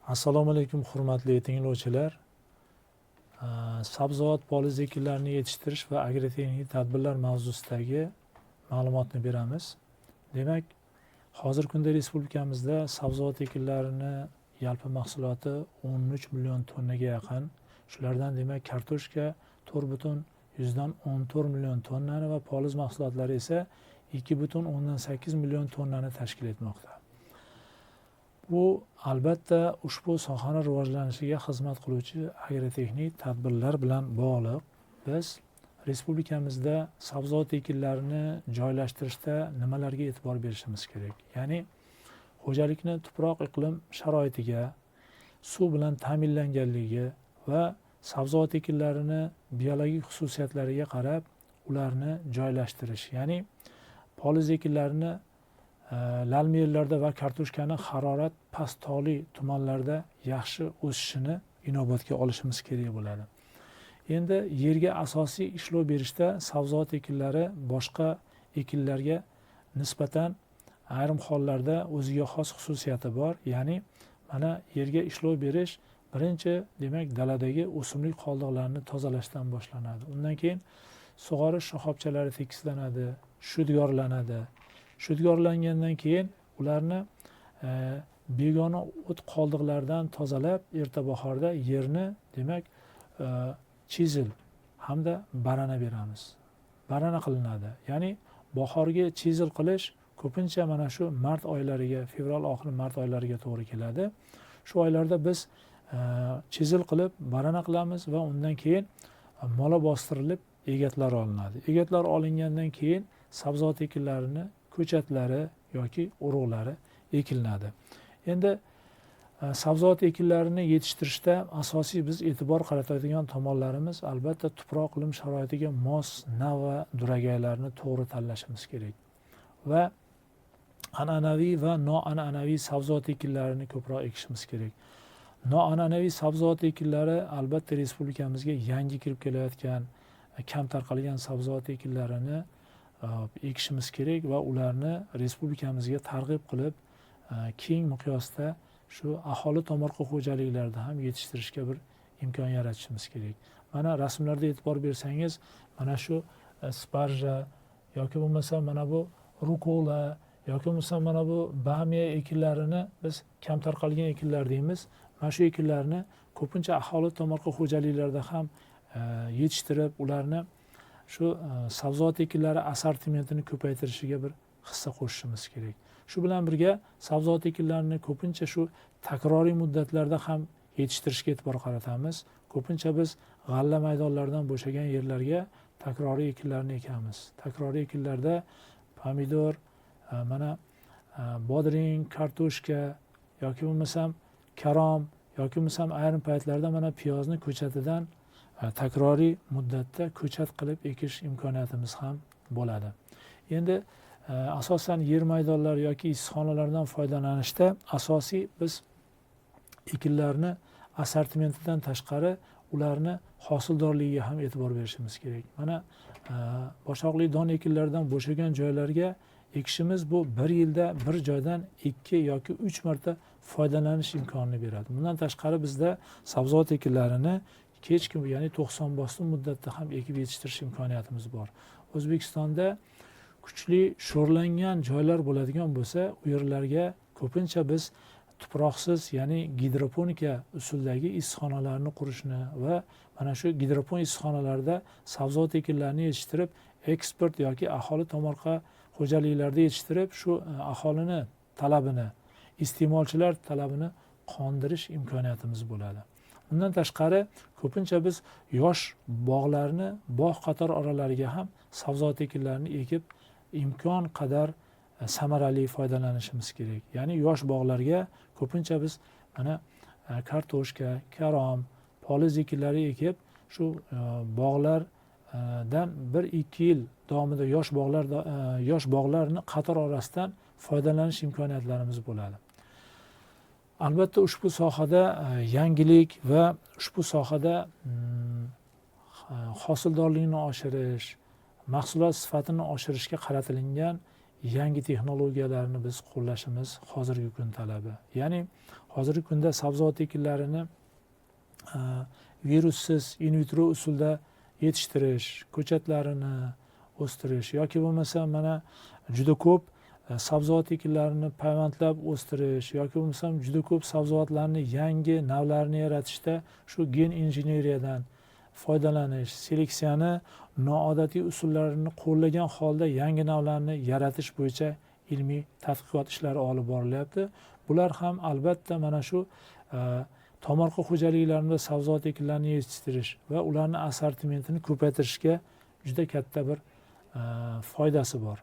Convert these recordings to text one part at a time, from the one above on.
Assalomu alaykum hurmatli tinglovchilar. Sabzavot poliz ekinlarini yetishtirish va agrotexnik tadbirlar mavzusidagi ma'lumotni beramiz. Demak, hozirgi kunda respublikamizda sabzavot ekinlarini yalpi mahsuloti 13 million tonnaga yaqin. Shulardan demak kartoshka 4,14 million tonnani va poliz mahsulotlari esa 2,8 million tonnani tashkil etmoqda. Bu albatta ushbu sohani rivojlanishiga xizmat qiluvchi agrotexnik tadbirlar bilan bog'liq. Biz respublikamizda sabzavot ekinlarini joylashtirishda nimalarga e'tibor berishimiz kerak? Ya'ni xo'jalikni tuproq iqlim sharoitiga, suv bilan ta'minlanganligi va sabzavot ekinlarini biologik xususiyatlariga qarab ularni joylashtirish. Ya'ni poliz ekinlarini lalmi yerlarda va kartoshkani harorat past tog'li tumanlarda yaxshi o'sishini inobatga olishimiz kerak bo'ladi. Endi yerga asosiy ishlov berishda sabzavot ekinlari boshqa ekinlarga nisbatan ayrim hollarda o'ziga xos xususiyati bor. Ya'ni mana yerga ishlov berish birinchi demak daladagi o'simlik qoldiqlarini tozalashdan boshlanadi. Undan keyin sug'orish shoxobchalari tekislanadi, shudgorlanadi. Shudgorlangandan keyin ularni begona o't qoldiqlaridan tozalab erta bahorda yerni demak chizil hamda barana beramiz. Barana qilinadi. Ya'ni bahorgi chizil qilish ko'pincha mana shu mart oylariga, fevral oxiri mart oylariga to'g'ri keladi. Shu oylarda biz chizil qilib barana qilamiz va undan keyin mola bostirilib egatlar olinadi. Egatlar olingandan keyin sabzavot ekinlarini ko'chatlari yoki urug'lari ekilinadi. Endi sabzavot ekinlarini yetishtirishda asosiy biz e'tibor qaratadigan tomonlarimiz albatta tuproq iqlim sharoitiga mos nav va duragaylarni to'g'ri tanlashimiz kerak. Va an'anaviy va noan'anaviy sabzavot ekinlarini ko'proq ekishimiz kerak. Noan'anaviy sabzavot ekinlari albatta respublikamizga yangi kirib kelayotgan kam tarqalgan sabzavot ekinlarini ekishimiz kerak va ularni respublikamizga targ'ib qilib keng miqyosda shu aholi tomorqa xo'jaliklarida ham yetishtirishga bir imkon yaratishimiz kerak. Mana rasmlarda e'tibor bersangiz, mana shu sparja yoki bo'lmasa mana bu rukola yoki bo'lmasa mana bu bamiya ekinlarini biz kam tarqalgan ekinlar deymiz. Mana shu ekinlarni ko'pincha aholi tomorqa xo'jaliklarida ham yetishtirib ularni shu sabzavot ekinlari assortimentini ko'paytirishiga bir hissa qo'shishimiz kerak. Shu bilan birga sabzavot ekinlarini ko'pincha shu takroriy muddatlarda ham yetishtirishga e'tibor qaratamiz. Ko'pincha biz g'alla maydonlaridan bo'shagan yerlarga takroriy ekinlarni ekamiz. Takroriy ekinlarda pomidor, mana bodring, kartoshka yoki bo'lmasam karom yoki bo'lmasam ayrim paytlarda mana piyozni ko'chatidan takroriy muddatda ko'chat qilib ekish imkoniyatimiz ham bo'ladi. Endi asosan yer maydonlari yoki issiqxonalardan foydalanishda asosiy biz ekinlarni assortimentidan tashqari ularni hosildorligiga ham e'tibor berishimiz kerak. Mana boshoqli don ekinlaridan bo'shagan joylarga ekishimiz bu bir yilda bir joydan 2 yoki 3 marta foydalanish imkonini beradi. Bundan tashqari bizda sabzavot ekinlarini kechki ya'ni 90 bosli muddatda ham ekib yetishtirish imkoniyatimiz bor. O'zbekistonda kuchli sho'rlangan joylar bo'ladigan bo'lsa, u yerlarga ko'pincha biz tuproqsiz ya'ni gidroponika usuldagi issiqxonalarni qurishni va mana shu gidroponik issiqxonalarda sabzavot ekinlarini yetishtirib eksport yoki aholi tomorqa xo'jaliklarida yetishtirib shu aholini talabini, iste'molchilar talabini qondirish imkoniyatimiz bo'ladi. Undan tashqari ko'pincha biz yosh bog'larni bog' qator oralariga ham sabzavot ekinlarini ekib imkon qadar samarali foydalanishimiz kerak. Ya'ni yosh bog'larga ko'pincha biz mana kartoshka, karom, poliz ekinlari ekib shu bog'lardan 1-2 yil davomida yosh bog'larni qator orasidan foydalanish imkoniyatlarimiz bo'ladi. Albatta ushbu sohada yangilik va ushbu sohada hosildorlikni oshirish, mahsulot sifatini oshirishga qaratilgan yangi texnologiyalarni biz qo'llashimiz hozirgi kun talabi. Ya'ni hozirgi kunda sabzavot ekinlarini virussiz in vitro usulda yetishtirish, ko'chatlarini o'stirish yoki bo'lmasa mana juda ko'p sabzavot ekinlarini payvandlab o'stirish yoki bo'lmasam juda ko'p sabzavotlarni yangi navlarini yaratishda shu gen injeneriyadan foydalanish, seleksiyani noodatiy usullarini qo'llagan holda yangi navlarni yaratish bo'yicha ilmiy tadqiqot ishlari olib borilyapti. Bular ham albatta mana shu tomorqa xo'jaliklarida sabzavot ekinlarini yetishtirish va ularni assortimentini ko'paytirishga juda katta bir foydasi bor.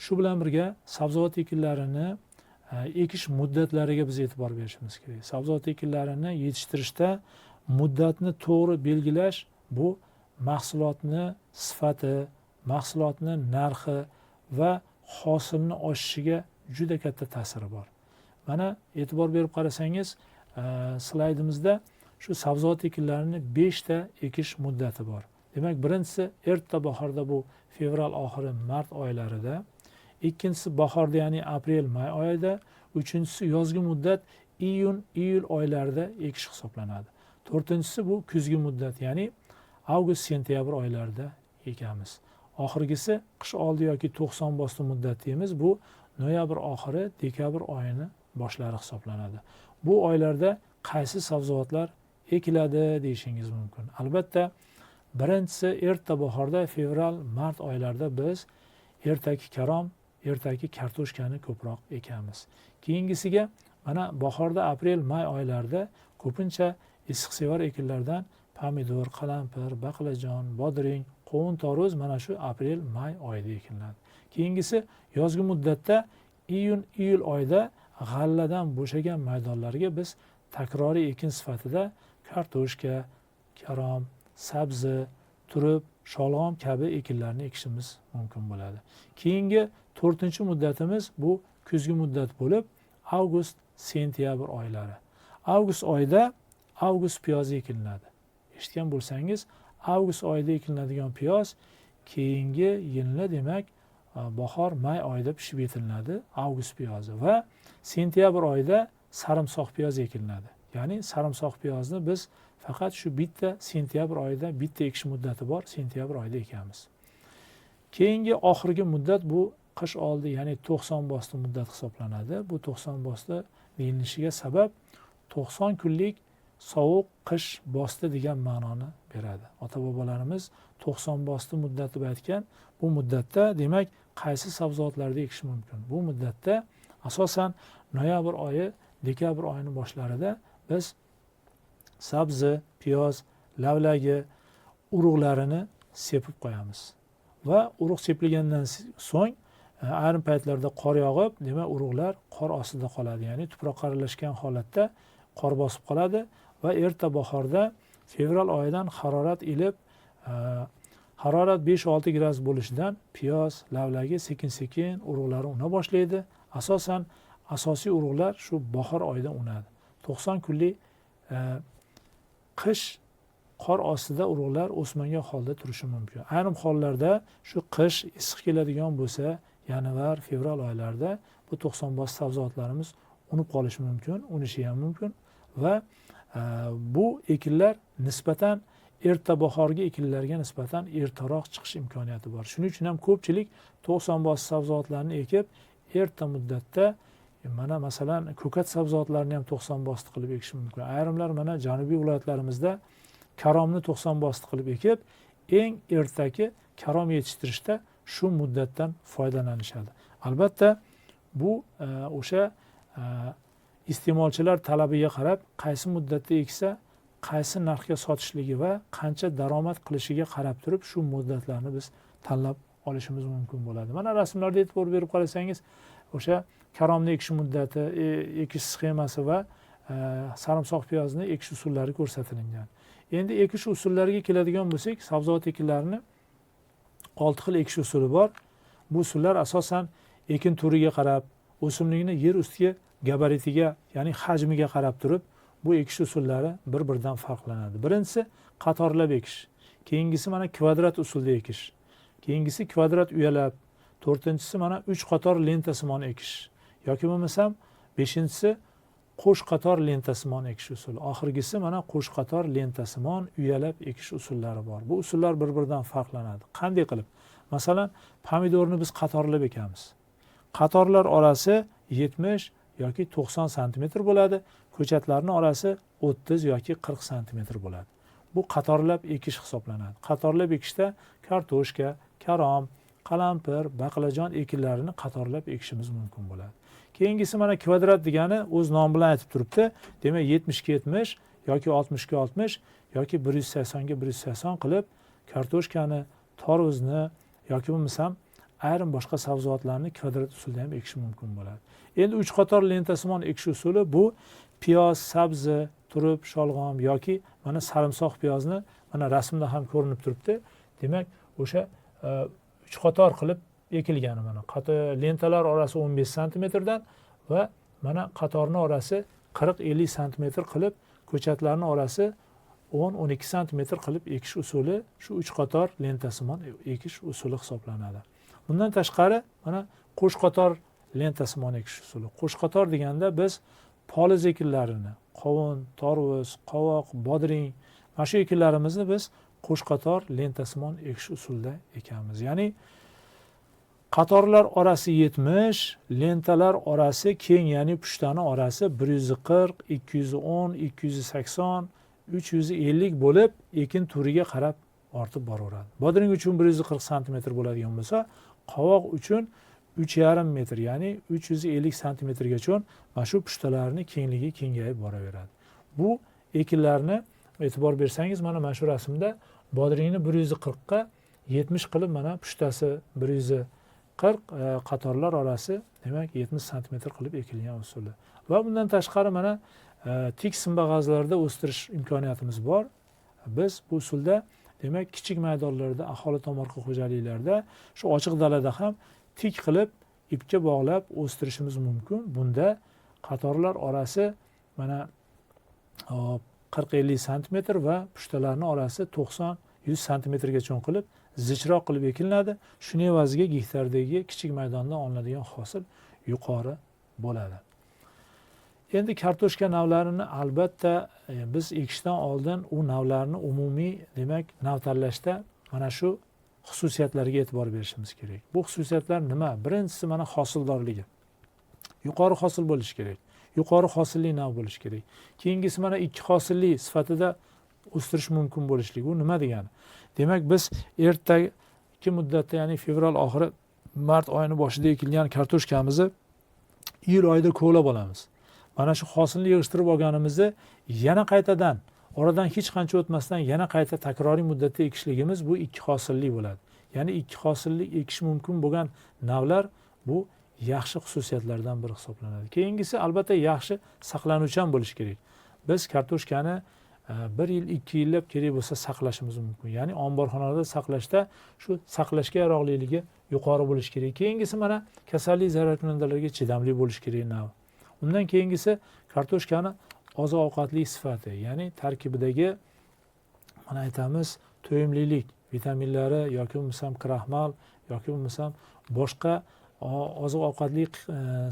Shu bilan birga sabzavot ekinlarini ekish muddatlariga biz e'tibor berishimiz kerak. Sabzavot ekinlarini yetishtirishda muddatni to'g'ri belgilash bu mahsulotni sifati, mahsulotni narxi va hosilni oshishiga juda katta ta'siri bor. Mana e'tibor berib qarasangiz, slaydimizda shu sabzavot ekinlarini 5 ta ekish muddati bor. Demak, birinchisi erta bahorda bu fevral oxiri mart oylarida, ikkinchisi bahorda ya'ni aprel-may oyida, uchinchisi yozgi muddat iyun-iyul oylarida ekish hisoblanadi. To'rtinchisi bu kuzgi muddat, ya'ni avgust-sentyabr oylarida ekamiz. Oxirgisi qish oldi yoki 90 bosdi muddat deymiz. Bu noyabr oxiri, dekabr oyini boshlari hisoblanadi. Bu oylarda qaysi sabzavotlar ekiladi deyishingiz mumkin. Albatta, birinchisi erta bahorda fevral-mart oylarida biz ertaki karom, ertaki kartoshkani ko'proq ekamiz. Keyingisiga mana bahorda aprel-may oylarida ko'pincha issiqsevar ekinlardan pomidor, qalampir, baqlajon, bodring, qovun toruz mana shu aprel-may oyida ekiladi. Keyingisi yozgi muddatda iyun-iyul oyida g'alladan bo'shagan maydonlarga biz takroriy ekin sifatida kartoshka, karom, sabzi, turib, sholg'om kabi ekinlarni ekishimiz mumkin bo'ladi. Keyingi 4-muddatimiz bu kuzgi muddat bo'lib, avgust-sentyabr oylari. Avgust oyida avgust piyozi ekilinadi. Eshitgan bo'lsangiz, avgust oyida ekilinadigan piyoz keyingi yilni demak bahor-may oyida pishib yetilinadi, avgust piyozi va sentyabr oyida sarimsoq piyoz ekilinadi. Ya'ni sarimsoq piyozni biz faqat shu bitta sentyabr oyida bitta ekish muddati bor, sentyabr oyida ekamiz. Keyingi oxirgi muddat bu qish oldi, ya'ni 90 bosdi muddat hisoblanadi. Bu 90 bosdi deyilishiga sabab 90 kunlik sovuq qish bosdi degan ma'noni beradi. Ota-bobolarimiz 90 bosdi muddat deb aytgan. Bu muddatda demak qaysi sabzavotlarni ekish mumkin? Bu muddatda asosan noyabr oyi, dekabr oyining boshlarida biz sabzi, piyoz, lavlagi urug'larini sepib qo'yamiz. Va urug' sepilgandan so'ng ayrim paytlarda qor yog'ib, demak urug'lar qor ostida qoladi. Ya'ni tuproqqa aralashgan holatda qor bosib qoladi va erta bahorda fevral oyidan harorat ilib, harorat 5-6 gradus bo'lishidan piyoz, lavlagi sekin-sekin urug'lari una boshlaydi. Asosan asosiy urug'lar shu bahor oyida unadi. 90 kunlik qish qor ostida urug'lar o'smagan holda turishi mumkin. Ayrim hollarda shu qish issiq keladigan bo'lsa, yanvar, fevral oylarida bu 90 bosdi sabzavotlarimiz unib qolishi mumkin, unishi ham mumkin va bu ekinlar nisbatan erta bahorgi ekinlarga nisbatan ertaroq chiqish imkoniyati bor. Shuning uchun ham ko'pchilik 90 bosdi sabzavotlarni ekib, erta muddatda mana masalan ko'kat sabzavotlarini ham 90 bosdi qilib ekish mumkin. Ayrimlar mana janubiy viloyatlarimizda karomni 90 bosdi qilib ekib, eng ertaki karom yetishtirishda shu muddatdan foydalanishadi. Albatta, bu o'sha iste'molchilar talabiga qarab qaysi muddatda eksa, qaysi narxga sotishligi va qancha daromad qilishiga qarab turib shu muddatlarni biz tanlab olishimiz mumkin bo'ladi. Mana rasmlarda e'tibor berib qarasangiz, o'sha karomni ekish muddati, ekish sxemasi va sarimsoq piyozni ekish usullari ko'rsatilgan. Endi ekish usullariga keladigan bo'lsak, sabzavot ekinlarini 6 xil ekish usuli bor. Bu usullar asosan ekin turiga qarab, o'simlikni yer ustiga gabaritiga, ya'ni hajmiga qarab turib, bu ekish usullari bir-biridan farqlanadi. Birinchisi qatorlab ekish, keyingisi mana kvadrat usulda ekish, keyingisi kvadrat uyalab, to'rtinchisi mana 3 qator lentasimon ekish yoki bo'lmasam beshinchisi qo'sh qator lentasimon ekish usuli. Oxirgisi mana qo'sh qator lentasimon uyalab ekish usullari bor. Bu usullar bir-biridan farqlanadi. Qanday qilib? Masalan, pomidorni biz qatorlab ekamiz. Qatorlar orasi 70 yoki 90 sm bo'ladi. Ko'chatlarning orasi 30 yoki 40 sm bo'ladi. Bu qatorlab ekish hisoblanadi. Qatorlab ekishda kartoshka, karom, qalampir, baqlajon ekinlarini qatorlab ekishimiz mumkin bo'ladi. Keyingisi mana kvadrat degani o'z nomi bilan aytib turibdi. Demak 70 ga 70 yoki 60 ga 60 yoki 180 ga 180 qilib kartoshkani, tarvuzni yoki bo'lmasam ayrim boshqa sabzavotlarni kvadrat usulida ham ekish mumkin bo'ladi. Endi 3 qator lentasimon ekish usuli bu piyoz, sabzi, turib, sholg'om yoki mana sarimsoq piyozni mana rasmda ham ko'rinib turibdi. Demak, o'sha 3 qator qilib ekilgani mana. Lentalar orasi 15 sm dan va mana qatorning orasi 40-50 sm qilib, ko'chatlarning orasi 10-12 sm qilib ekish usuli shu 3 qator lentasimon ekish usuli hisoblanadi. Bundan tashqari mana qo'sh qator lentasimon ekish usuli. Qo'sh qator deganda biz poliz ekinlarini, qovun, tarvuz, qovoq, bodring, mana shu ekinlarimizni biz qo'sh qator lentasimon ekish usulida ekamiz. Ya'ni qatorlar orasi 70, lentalar orasi keng, ya'ni pushtani orasi 140, 210, 280, 350 bo'lib, ekin turiga qarab ortib boraveradi. Bodring uchun 140 sm bo'ladigan bo'lsa, qovoq uchun 3,5 metr, ya'ni 350 sm gacha mana shu pushtalarning kengligi kengayib boraveradi. Bu ekinlarni e'tibor bersangiz, mana shu rasmda bodringni 140 ga 70 qilib mana pushtasi 140, qatorlar orasi demak 70 sm qilib ekilgan usuli. Va bundan tashqari mana tik simbag'azlarda o'stirish imkoniyatimiz bor. Biz bu usulda demak kichik maydonlarda, aholi tomorqa xo'jaliklarida, shu ochiq dalada ham tik qilib ipga bog'lab o'stirishimiz mumkin. Bunda qatorlar orasi mana 40-50 sm va pushtalarning orasi 90-100 sm gacha qilib zichroq qilib ekilinadi. Shuning evaziga gektardagi kichik maydonda olinadigan hosil yuqori bo'ladi. Endi kartoshka navlarini albatta biz ekishdan oldin u navlarni umumiy demak nav tanlashda mana shu xususiyatlariga e'tibor berishimiz kerak. Bu xususiyatlar nima? Birinchisi mana hosildorligi. Yuqori hosil bo'lishi kerak. Yuqori hosilli nav bo'lishi kerak. Keyingisi mana ikki hosilli sifatida o'stirish mumkin bo'lishligi. Bu nima degani? Demak, biz ertagi muddatda, ya'ni fevral oxiri, mart oyining boshida ekilgan kartoshkamizni iyul oyida ko'lab olamiz. Mana shu hosilni yig'ishtirib olganimizni yana qaytadan, oradan hech qancha o'tmasdan yana qayta takroriy muddatda ekishligimiz bu ikki hosilli bo'ladi. Ya'ni ikki hosilli ekish mumkin bo'lgan navlar bu yaxshi xususiyatlardan biri hisoblanadi. Keyingisi albatta yaxshi saqlanuvchan bo'lishi kerak. Biz kartoshkani 1 yil, 2 yillab kerak bo'lsa saqlashimiz mumkin. Ya'ni omborxonada saqlashda shu saqlashga yaroqliligi yuqori bo'lishi kerak. Keyingisi mana kasallik zararkunandalarga chidamli bo'lishi kerak nav. Undan keyingisi kartoshkani oziq-ovqatli sifati, ya'ni tarkibidagi mana aytamiz to'yimlilik, vitaminlari yoki bo'lmasam kraxmal yoki bo'lmasam boshqa oziq-ovqatli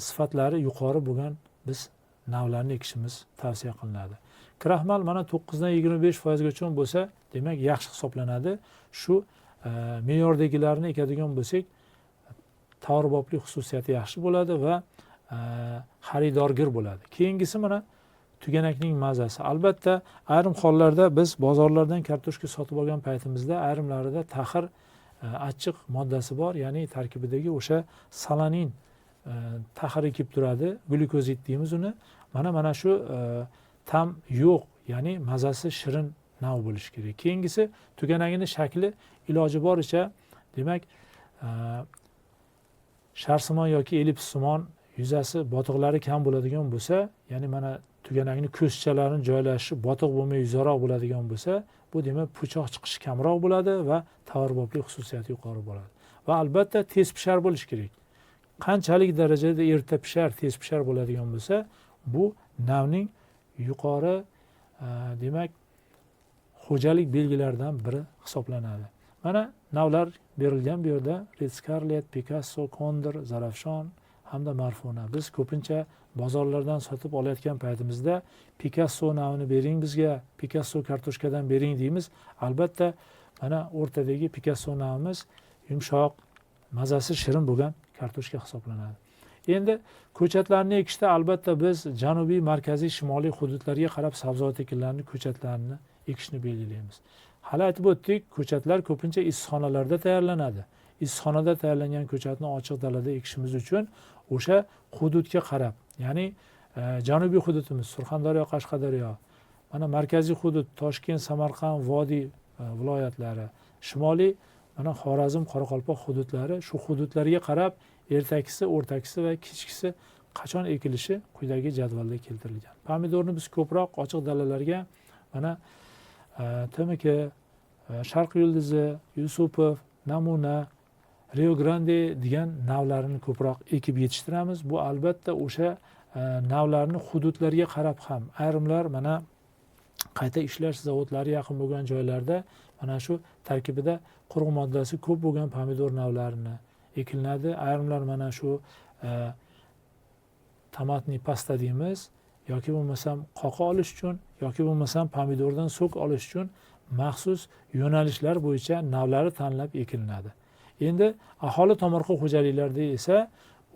sifatlari yuqori bo'lgan biz navlarni ekishimiz tavsiya qilinadi. Kraxmal mana 9 dan 25% gacha bo'lsa, demak yaxshi hisoblanadi. Shu me'yordagilarni ekadigan bo'lsak, tavorboblik xususiyati yaxshi bo'ladi va xaridorgir bo'ladi. Keyingisi mana tuganakning mazasi. Albatta, ayrim hollarda biz bozorlardan kartoshka sotib olgan paytimizda ayrimlarida taxir achchiq moddasi bor, ya'ni tarkibidagi o'sha salanin taxiri kelib turadi, glyukozid deymiz uni. Mana shu tam yo'q, ya'ni mazasi shirin nav bo'lishi kerak. Keyingisi tuganagining shakli iloji boricha demak sharsimon yoki ellipssimon, yuzasi botiqlari kam bo'ladigan bo'lsa, ya'ni mana tuganakning ko'zchalarini joylashishi botiq bo'lmay yuzaroq bo'ladigan bo'lsa, bu demak po'choq chiqishi kamroq bo'ladi va tavorboblik xususiyati yuqori bo'ladi. Va albatta tez pishar bo'lishi kerak. Qanchalik darajada erta pishar, tez pishar bo'ladigan bo'lsa, bu navning yuqori demak xo'jalik belgilaridan biri hisoblanadi. Mana navlar berilgan bu yerda: Red Scarlet, Picasso, Condor, Zarafshon hamda Marfona. Biz ko'pincha bozorlardan sotib olayotgan paytimizda Picasso navini bering bizga, Picasso kartoshkadan bering deymiz. Albatta mana o'rtadagi Picasso navimiz yumshoq, mazasi shirin bo'lgan kartoshka hisoblanadi. Endi ko'chatlarni ekishda albatta biz janubiy, markaziy, shimoliy hududlarga qarab sabzavot ekinlarini, ko'chatlarni ekishni belgilaymiz. Hali aytib o'tdik, ko'chatlar ko'pincha issiqxonalarda tayyorlanadi. Issiqxonada tayyorlangan ko'chatni ochiq dalada ekishimiz uchun o'sha hududga qarab, ya'ni janubiy hududimiz Surxondaryo, Qashqadaryo, mana markaziy hudud Toshkent, Samarqand, Vodiy viloyatlari, shimoliy mana Xorazm, Qoraqalpoq hududlari, shu hududlarga qarab ertakisi, o'rtakisi va kechkisi qachon ekilishi quyidagi jadvalda keltirilgan. Pomidorni biz ko'proq ochiq dalalarga mana TMK, Sharq yulduzi, Yusupov, Namuna, Rio Grande degan navlarini ko'proq ekib yetishtiramiz. Bu albatta o'sha navlarni hududlarga qarab ham, ayrimlar mana qayta ishlash zavodlari yaqin bo'lgan joylarda mana shu tarkibida quruq moddasi ko'p bo'lgan pomidor navlarini ekilinadi. Ayrimlar mana shu tomatni pasta deymiz, yoki bo'lmasam qoqa olish uchun, yoki bo'lmasam pomidordan sok olish uchun maxsus yo'nalishlar bo'yicha navlari tanlab ekilinadi. Endi aholi tomorqa xo'jaliklarida esa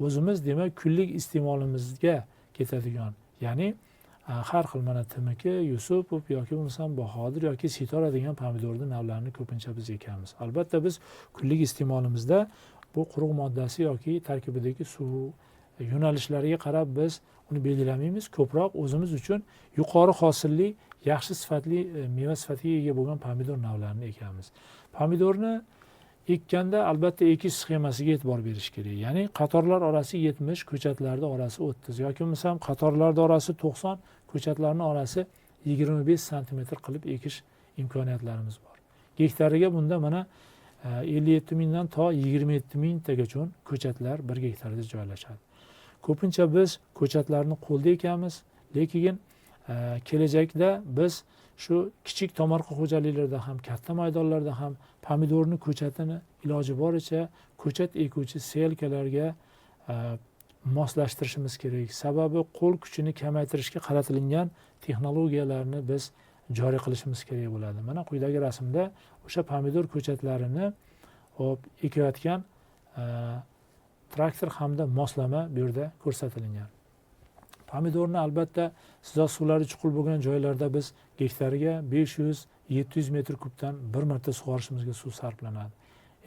o'zimiz demak kunlik iste'molimizga ketadigan, ya'ni har xil mana TMK, Yusupov yoki bo'lmasam Bahodir yoki Sitora degan pomidorni navlarini ko'pincha biz ekamiz. Albatta biz kunlik iste'molimizda bu quruq moddasi yoki tarkibidagi suv yo'nalishlariga qarab biz uni belgilamaymiz. Ko'proq o'zimiz uchun yuqori hosilli, yaxshi sifatli meva sifatiga ega bo'lgan pomidor navlarini ekamiz. Pomidorni ekkanda albatta ekish sxemasiga e'tibor berish kerak. Ya'ni qatorlar orasi 70, ko'chatlarning orasi 30 yoki bo'lmasam qatorlarning orasi 90, ko'chatlarning orasi 25 sm qilib ekish imkoniyatlarimiz bor. Gektariga bunda mana 57 mingdan to 27 mingtagacha ko'chatlar 1 gektarda joylashadi. Ko'pincha biz ko'chatlarni qo'lda ekamiz, lekin kelajakda biz shu kichik tomorqa xo'jaliklarda ham, katta maydonlarda ham pomidorni ko'chatini iloji boricha ko'chat ekuvchi selkalarga moslashtirishimiz kerak. Sababi qo'l kuchini kamaytirishga qaratilgan texnologiyalarni biz joriy qilishimiz kerak bo'ladi. Mana quyidagi rasmda o'sha pomidor ko'chatlarini ekayotgan traktor hamda moslama bu yerda ko'rsatilgan. Pomidorni albatta sizoq suvlari chuqur bo'lgan joylarda biz gektariga 500-700 metr kubdan bir marta sug'orishimizga suv sarflanadi.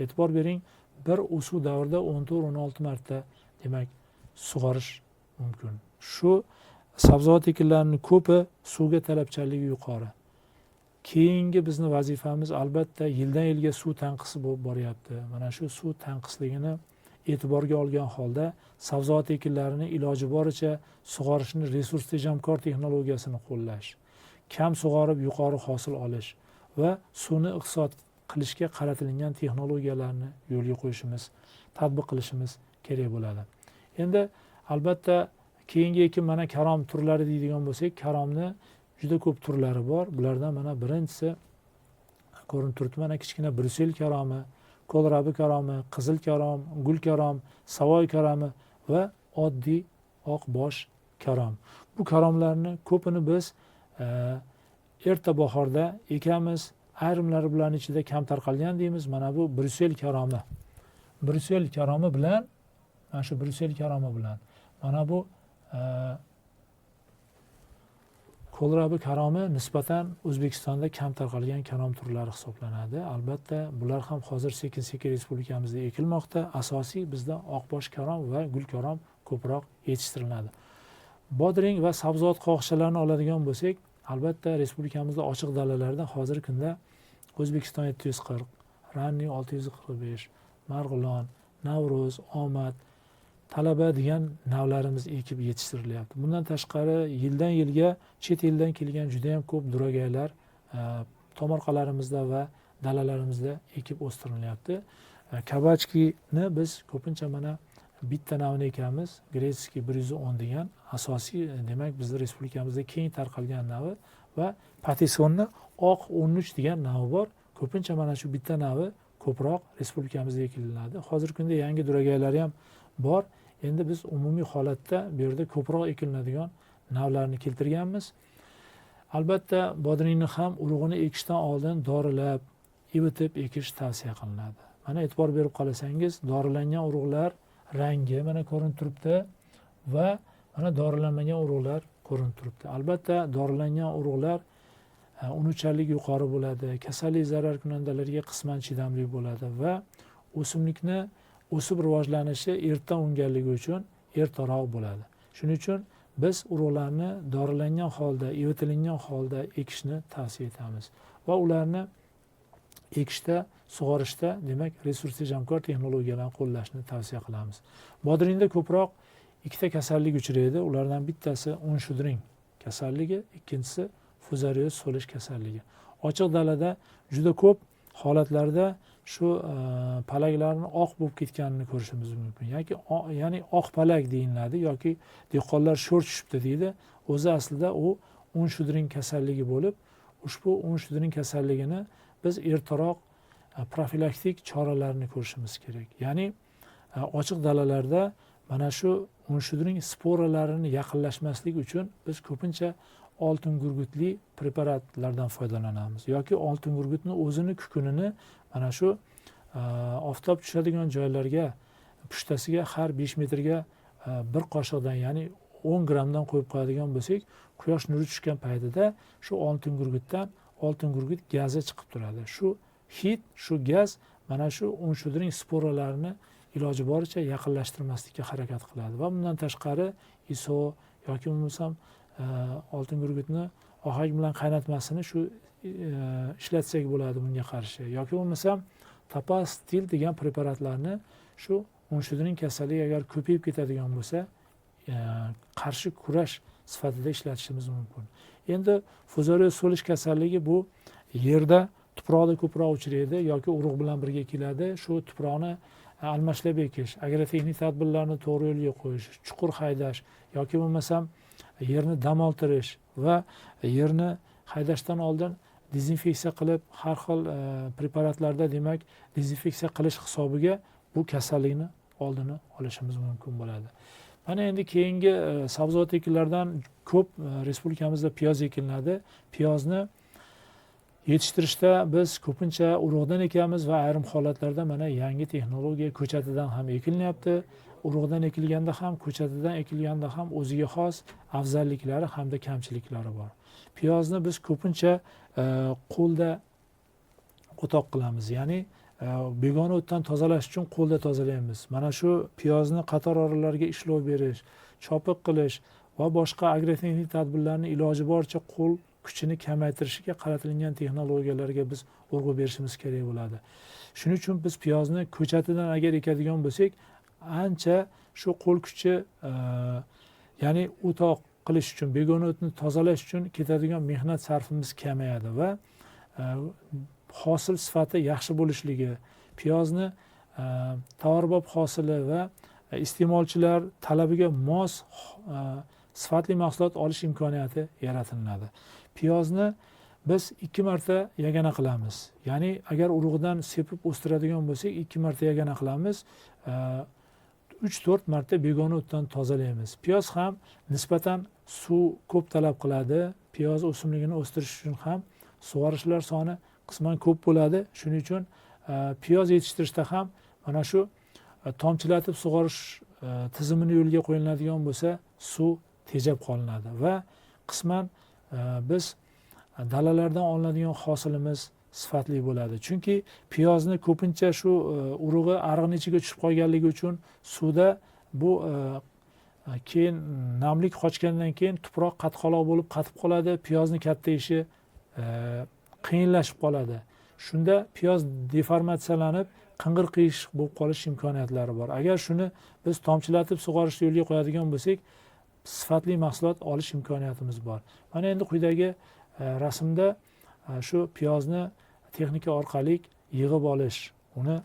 E'tibor bering, bir o'suv davrida 14-16 marta demak sug'orish mumkin. Shu sabzavot ekinlarining ko'pi suvga talabchanligi yuqori. Keyingi bizni vazifamiz albatta yildan yilga suv tanqisi bo'lib boryapti. Mana shu suv tanqisligini e'tiborga olgan holda sabzavot ekinlarini iloji boricha sug'orishni resurs tejamkor texnologiyasini qo'llash, kam sug'orib yuqori hosil olish va suvni iqtisod qilishga qaratilgan texnologiyalarni yo'lga qo'yishimiz, tatbiq qilishimiz kerak bo'ladi. Endi albatta keyingi ekin mana karom turlari deydigan bo'lsak, karomni juda ko'p turlari bor. Bulardan mana birinchisi ko'rinib turibdi, mana kichkina Bryussel karomi, ko'lrabi karomi, qizil karom, gul karom, savoy karomi va oddiy oq bosh karom. Bu karomlarni ko'pini biz erta bahorda ekamiz. Ayrimlari bilan ichida kam tarqalgan deymiz. Mana bu Bryussel karomi. Bryussel karomi bilan, mana shu Bryussel karomi bilan mana bu ko'lrabi karomi nisbatan O'zbekistonda kam tarqalgan karom turlari hisoblanadi. Albatta bular ham hozir sekin-sekin respublikamizda ekilmoqda. Asosiy bizda oqbosh karom va gul karom ko'proq yetishtiriladi. Bodring va sabzavot qo'shimchalarini oladigan bo'lsak, albatta respublikamizda ochiq dalalarda hozirgi kunda O'zbekiston 740, Ranni 645, Marg'ilon, Navro'z, Omad, Talaba degan navlarimiz ekib yetishtirilyapti. Bundan tashqari yildan yilga chet eldan kelgan juda ham ko'p duragaylar tomorqalarimizda va dalalarimizda ekib o'stirilyapti. Kabachkini biz ko'pincha mana bitta navni ekamiz, Gretskiy 110 degan asosiy demak bizning respublikamizda keng tarqalgan navi va Patissonni oq 13 degan navi bor. Ko'pincha mana shu bitta navi ko'proq respublikamizda ekilinadi. Hozirgi kunda yangi duragaylari ham bor. Endi biz umumiy holatda bu yerda ko'proq ekilinadigan navlarni keltirganmiz. Albatta, bodringni ham urug'ini ekishdan oldin dorilab, ivitib ekish tavsiya qilinadi. Mana e'tibor berib qarasangiz, dorilangan urug'lar rangi mana ko'rinib turibdi va mana dorilanmagan urug'lar ko'rinib turibdi. Albatta, dorilangan urug'lar unutchanlik yuqori bo'ladi, kasallik zarar kunandalarga qisman chidamli bo'ladi va o'simlikni o'sib rivojlanishi erta unganligi uchun ertaroq bo'ladi. Shuning uchun biz urug'larni dorilangan holda, ivitilingan holda ekishni tavsiya etamiz va ularni ekishda, sug'orishda, demak, resurs tejamkor texnologiyalarni qo'llashni tavsiya qilamiz. Bodringda ko'proq ikkita kasallik uchraydi. Ulardan bittasi o'ng-shudring kasalligi, ikkinchisi fuzarioz so'lish kasalligi. Ochiq dalada juda ko'p holatlarda shu palaklarni oq bo'lib ketganini ko'rishimiz mumkin. Ya'ni oq palak deyiladi yoki dehqonlar sho'r tushibdi deydi. O'zi aslida u o'ng-shudring kasalligi bo'lib, ushbu o'ng-shudring kasalligini biz ertaroq profilaktik choralarni ko'rishimiz kerak. Ya'ni ochiq dalalarda mana shu o'ng-shudring sporalarini yaqinlashmaslik uchun biz ko'pincha oltin gurgutli preparatlardan foydalanamiz yoki oltin gurgutni o'zini kukunini mana shu oftob tushadigan joylarga pushtasiga har 5 metrga bir qoshiqdan, ya'ni 10 grammdan qo'yib qo'yadigan bo'lsak, quyosh nuri tushgan paytida shu oltin gurgut gazi chiqib turadi. Shu hid, shu gaz mana shu o'ng-shudring sporalarini iloji boricha yaqinlashtirmaslikka harakat qiladi va bundan tashqari ISO yoki bo'lmasam oltin gurgutni ohak bilan qaynatmasini shu ishlatsak bo'ladi bunga qarshi, yoki bo'lmasam topaz stil degan preparatlarni shu o'ng-shudring kasalligi agar ko'payib ketadigan bo'lsa qarshi kurash sifatida ishlatishimiz mumkin. Endi fuzarioz so'lish kasalligi bu yerda tuproqda ko'proq uchraydi yoki urug' bilan birga keladi. Shu tuproqni almashlab ekish, agrotexnik tadbirlarni to'g'ri yo'lga qo'yish, chuqur haydash yoki bo'lmasam yerni dam oltirish va yerni haydashdan oldin dezinfeksiya qilib, har xil preparatlarda, demak, dezinfeksiya qilish hisobiga bu kasallikni oldini olishimiz mumkin bo'ladi. Mana endi keyingi sabzavot ekinlaridan ko'p respublikamizda piyoz ekilinadi. Piyozni yetishtirishda biz ko'pincha urug'dan ekamiz va ayrim holatlarda mana yangi texnologiya ko'chatidan ham ekilinyapti. Urug'dan ekilganda ham, ko'chatidan ekilganda ham o'ziga xos afzalliklari hamda kamchiliklari bor. Piyozni biz ko'pincha qo'lda o'toq qilamiz, ya'ni begona o'tdan tozalash uchun qo'lda tozalaymiz. Mana shu piyozni qator oralarga ishlov berish, chopiq qilish va boshqa agrotexnik tadbirlarni iloji boricha qo'l kuchini kamaytirishga qaratilgan texnologiyalarga biz urg'u berishimiz kerak bo'ladi. Shuning uchun biz piyozni ko'chatidan agar ekadigan bo'lsak, ancha shu qo'l kuchi, ya'ni o'toq qilish uchun, begona o'tni tozalash uchun ketadigan mehnat sarfimiz kamayadi va hosil sifati yaxshi bo'lishligi, piyozni tovarbob hosili va iste'molchilar talabiga mos sifatli mahsulot olish imkoniyati yaratiladi. Piyozni biz 2 marta yagona qilamiz. Ya'ni agar urug'idan sepib o'stiradigan bo'lsak, 2 marta yagona qilamiz. 3-4 marta begona o'tdan tozalaymiz. Piyoz ham nisbatan suv ko'p talab qiladi. Piyoz o'simligini o'stirish uchun ham sug'orishlar soni qisman ko'p bo'ladi. Shuning uchun piyoz yetishtirishda ham mana shu tomchilatib sug'orish tizimini yo'lga qo'yiladigan bo'lsa, suv tejab qolinadi va qisman biz dalalardan olinadigan hosilimiz sifatli bo'ladi. Chunki piyozni ko'pincha shu urug'i ariqning ichiga tushib qolganligi uchun suvda bu keyin namlik qochgandan keyin tuproq qatqaloq bo'lib qatib qoladi, piyozni katta ishi qiyinlashib qoladi. Shunda piyoz deformatsiyalanib, qing'ir qiyish bo'lib qolish imkoniyatlari bor. Agar shuni biz tomchilatib sug'orishni yo'lga qo'yadigan bo'lsak, sifatli mahsulot olish imkoniyatimiz bor. Mana endi quyidagi rasmda shu piyozni texnika orqali yig'ib olish, uni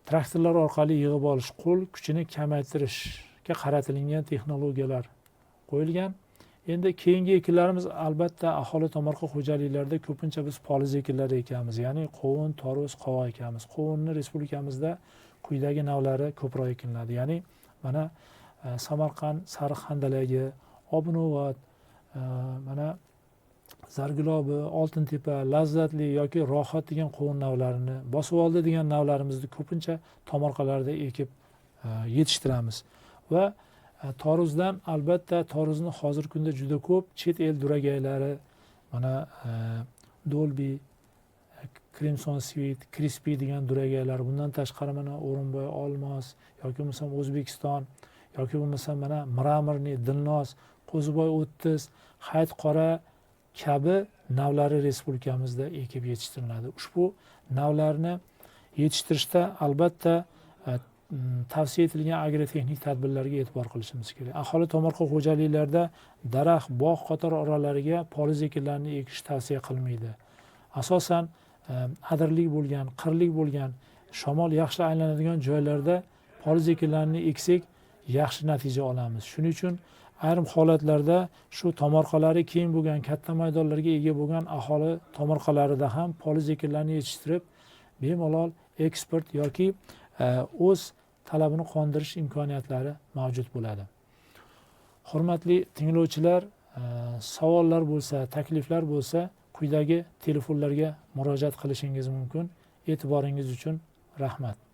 traktorlar orqali yig'ib olish, qo'l kuchini kamaytirishga qaratilgan texnologiyalar qo'yilgan. Endi keyingi ekinlarimiz albatta aholi tomorqa xo'jaliklarida ko'pincha biz poliz ekinlari ekamiz, ya'ni qovun, tarvuz, qovoq ekamiz. Qovunni respublikamizda quyidagi navlari ko'proq ekiniladi, ya'ni mana Samarqand sariq handalagi, Obnovat, mana Zargulobi, Oltintepa, Lazzatli yoki Rohat degan qovun navlarini, Bosivoldi degan navlarimizni ko'pincha tomorqalarda ekib yetishtiramiz. Va tarvuzdan albatta tarvuzni hozirgi kunda juda ko'p chet el duragaylari, mana Dolby, Crimson Sweet, Crispy degan duragaylar, bundan tashqari mana O'rinboy, Olmos yoki bo'lmasam O'zbekiston yoki bo'lmasam mana Miramirniy, Dilnoz, Qo'ziboy 30, Hayit qora kabi navlari respublikamizda ekib yetishtiriladi. Ushbu navlarni yetishtirishda albatta tavsiya etilgan agrotexnik tadbirlarga e'tibor qilishimiz kerak. Aholi tomorqa xo'jaliklarida daraxt, bog' qator oralariga poliz ekinlarini ekish tavsiya qilmaydi. Asosan adirlik bo'lgan, qirlik bo'lgan, shamol yaxshi aylanadigan joylarda poliz ekinlarini eksak yaxshi natija olamiz. Shuning uchun ayrim holatlarda shu tomorqalari keng bo'lgan, katta maydonlarga ega bo'lgan aholi tomorqalarida ham poliz ekinlarini yetishtirib, bemalol eksport yoki o'z talabini qondirish imkoniyatlari mavjud bo'ladi. Hurmatli tinglovchilar, savollar bo'lsa, takliflar bo'lsa, quyidagi telefonlarga murojaat qilishingiz mumkin. E'tiboringiz uchun rahmat.